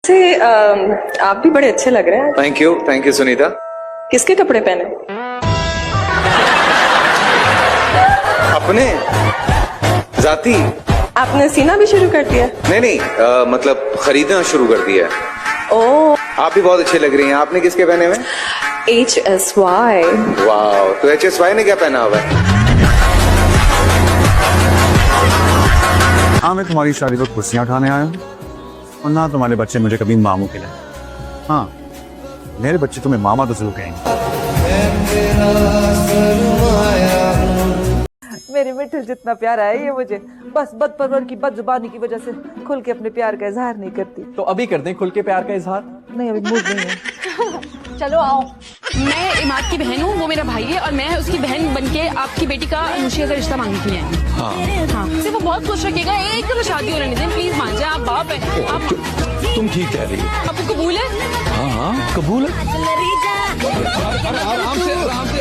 से आप भी बड़े अच्छे लग रहे हैं। Thank you Sunita. किसके कपड़े पहने? अपने जाती। आपने सीना भी शुरू कर दिया? नहीं, मतलब खरीदना शुरू कर दिया है। ओ, आप भी बहुत अच्छे लग रही हैं। आपने किसके पहने हुए? HSY। वाह, तो HSY ने क्या पहना हुआ है? हाँ, मैं तुम्हारी शादी पर कुर्सियाँ उठाने आया हूँ और ना तुम्हारे बच्चे मुझे कभी मामू के लिए। हाँ, मेरे बच्चे तुम्हें मामा तो जरूर कहेंगे। मेरी मिठिल जितना प्यारा है ये मुझे, बस बदपरवर की बदजुबानी की वजह से खुल के अपने प्यार का इजहार नहीं करती। तो अभी कर दें खुल के प्यार का इजहार। नहीं, अभी मूड नहीं है। चलो आओ। मैं इमाद की बहन हूँ, वो मेरा भाई है और मैं उसकी बहन बनके आपकी बेटी का अनुषिया का रिश्ता मांगने के लिए आई हूँ। हाँ, सिर्फ वो बहुत खुश रखेगा, एक तो शादी होने नहीं दें, प्लीज मान जाए। आप बाप है, आप तुम ठीक कह रही हो। आपको कबूल है? हाँ कबूल है। आराम से आराम से।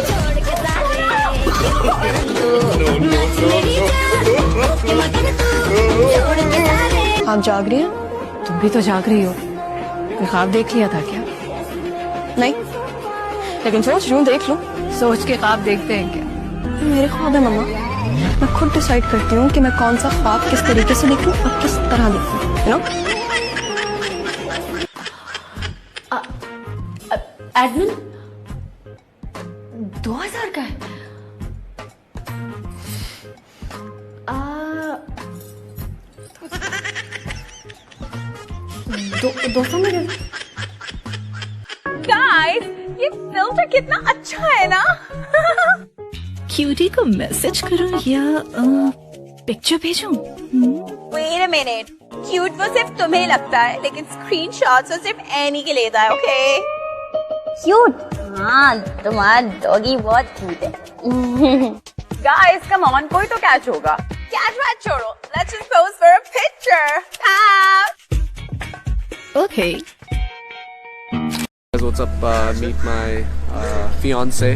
आप जाग रही हैं? तुम भी तो जाग रही हो। कोई ख्वाब देख लिया था क्या? नहीं, लेकिन सोच रही हूँ, देख लूं। सोच के ख्वाब देखते हैं क्या? मेरे ख्वाब है मम्मा, मैं खुद डिसाइड करती हूँ कि मैं कौन सा ख्वाब किस तरीके से देखूं और किस तरह देखूं, यू नो। एडमिन 2000 का है। 200 में गाइस, ये फिल्टर कितना अच्छा है ना। क्यूटी को मैसेज करूं या पिक्चर भेजूं? Wait a minute, क्यूट वो सिर्फ तुम्हें लगता है, लेकिन स्क्रीनशॉट्स वो सिर्फ एनी के लेता है, ओके? क्यूट? हाँ, तुम्हारा डॉगी बहुत क्यूट है। गाइस, कम ऑन, कोई तो कैच होगा। कैच मैच छोड़ो, let's just pose for a picture. Okay. What's up? Meet my fiance.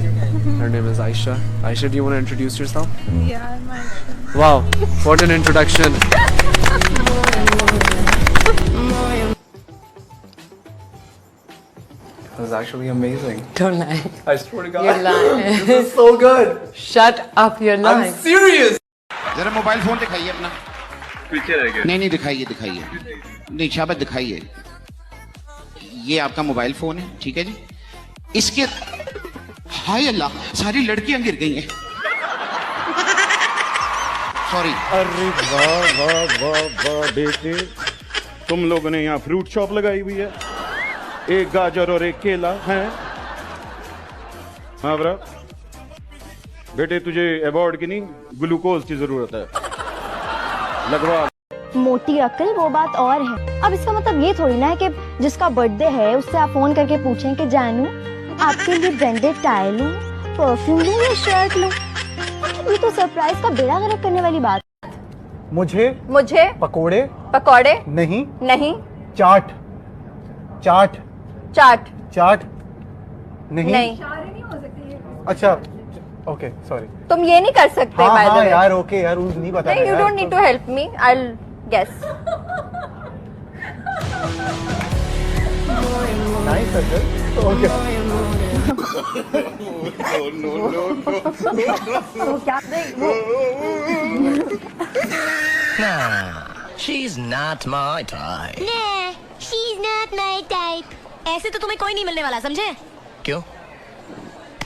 Her name is Aisha. Aisha, do you want to introduce yourself? Yeah, I'm Aisha. Wow, what an introduction. That was actually amazing. Don't lie. I swear to God. You're lying. This is so good. Shut up, you're lying. I'm serious. जरा mobile phone दिखाइए अपना। पीछे रह गया। नहीं दिखाइए। नहीं शाबाश, दिखाइए। ये आपका मोबाइल फोन है, ठीक है जी। इसके हाय अल्लाह, सारी लड़कियां गिर गई हैं। सॉरी। अरे वाह वाह वाह वाह बेटे, तुम लोगों ने यहाँ फ्रूट शॉप लगाई हुई है। एक गाजर और एक केला है। हाँ बरा बेटे, तुझे अवार्ड की नहीं, ग्लूकोज की जरूरत है, लगवा। मोटी अक्ल वो बात और है। अब इसका मतलब ये थोड़ी ना है कि जिसका बर्थडे है उससे आप फोन करके पूछें कि जानू आपके लिए ब्रांडेड टाई लूं, परफ्यूम लूं या शर्ट लूं। ये तो सरप्राइज का बेड़ा गर्क करने वाली बात। मुझे पकोड़े नहीं नहीं, चाट नहीं। अच्छा ओके, सॉरी। तुम ये नहीं कर सकते। हाँ यार, ओके यार, रूल्स नहीं पता। नहीं, you don't need to help me. I'll guess. Nice sir, okay. वो क्या She's not my type. Nah, she's not my type. ऐसे तो तुम्हें कोई नहीं मिलने वाला, समझे? क्यों?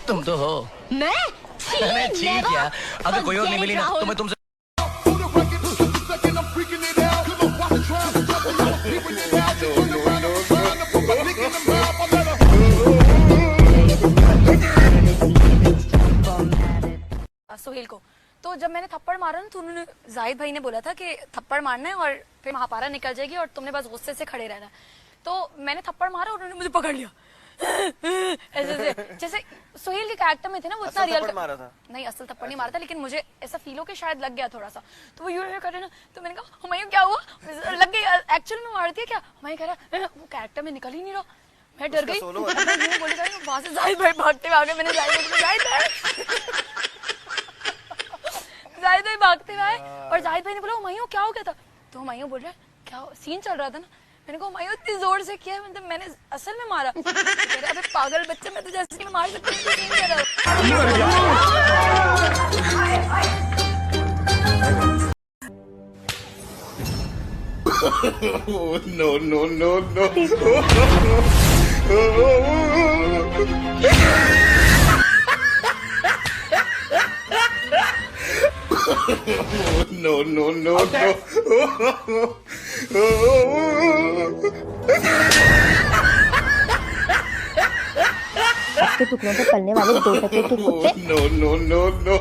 तुम तो हो। मैं? अरे ठीक है, अगर कोई और नहीं मिली ना तो मैं तुमसे। सोहेल को तो जब मैंने थप्पड़ मारा ना, तो उन्होंने, जाहिद भाई ने बोला था कि थप्पड़ मारना है और फिर महापारा निकल जाएगी और तुमने बस गुस्से से खड़े रहना है। तो मैंने थप्पड़ मारा और उन्होंने मुझे पकड़ लिया। ऐसे जैसे सोहेल के कैरेक्टर में थे ना, वो इतना रियल मारा था। नहीं, असल थप्पड़ नहीं मारा था, लेकिन मुझे ऐसा फील हो कि शायद लग गया थोड़ा सा। तो वो यूं कर रहे ना, तो मैंने कहा हुमायूं क्या हुआ, लग गई, एक्चुअल में मार दिया क्या? हुमायूं कह रहा वो कैरेक्टर में निकल ही नहीं रहा। मैं डर गई, वहां से जाहिद भाई भागते हुए आ गए। मैंने जाहिद भाई भागते हुए आए और जाहिद भाई ने बोला हुमायूं क्या हो गया था? तो हुमायूं बोल रहा है क्या सीन चल रहा था ना। मैंने कहा मायो इतनी जोर से किया, मतलब मैंने असल में मारा। कह रहा, अबे पागल बच्चे, मैं तुझे ऐसे मार सकती हूँ, तू नहीं कह रहा। No, no, no, no. No, no, no, no. के टुकड़ों पे पलने वाले 2 टके के कुत्ते। No, no, no, no.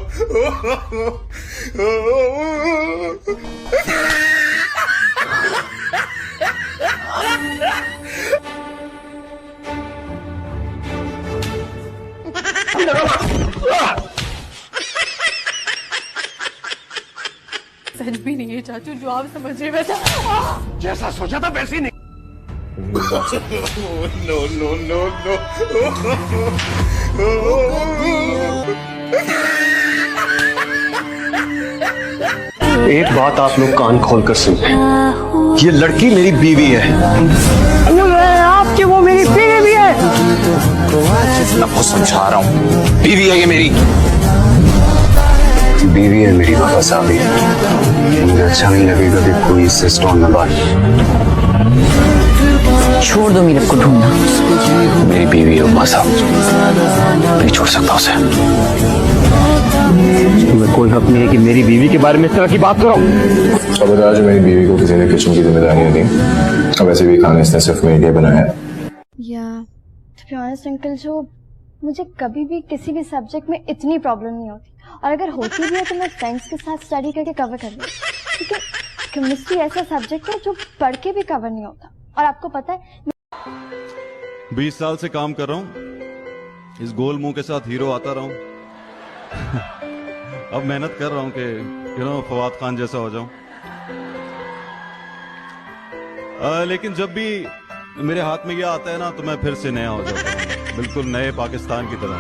सच भी नहीं है चाचू जो आप समझ रहे वैसा। जैसा सोचा था वैसे ही नहीं। No, no, no, no. एक बात आप लोग कान खोलकर सुनिए, ये लड़की मेरी बीवी है। आपकी वो मेरी बीवी भी है। मैं आपको समझा रहा हूँ, बीवी है ये मेरी, बीवी है मेरी बाबा साहब। मुझे अच्छा नहीं लगेगा कि कोई इससे स्टोन में बात। छोड़ दो मेरे को ढूंढना, मेरी बीवी है बाबा साहब, नहीं छोड़ सकता उसे। तुम्हें कोई हक नहीं है कि मेरी बीवी के बारे में इस तरह की बात करो। अब आज मेरी बीवी को किसी ने किचन की जिम्मेदारी दी, अब वैसे भी खाना इसने सिर्फ मेरे लिए बनाया है। या टू बी ऑनेस्ट अंकल, जो मुझे कभी भी किसी भी सब्जेक्ट में इतनी प्रॉब्लम नहीं होती, और अगर होती भी है तो मैं फ्रेंड्स के साथ स्टडी करके कवर कर लूँ, क्योंकि केमिस्ट्री ऐसा सब्जेक्ट है जो पढ़ के भी कवर नहीं होता। और आपको पता है 20 साल से काम कर रहा हूँ, इस गोल मुंह के साथ हीरो आता रहा हूँ। अब मेहनत कर रहा हूँ कि फवाद खान जैसा हो जाऊं। लेकिन जब भी मेरे हाथ में ये आता है ना, तो मैं फिर से नया हो जाता हूँ, बिल्कुल नए पाकिस्तान की तरह।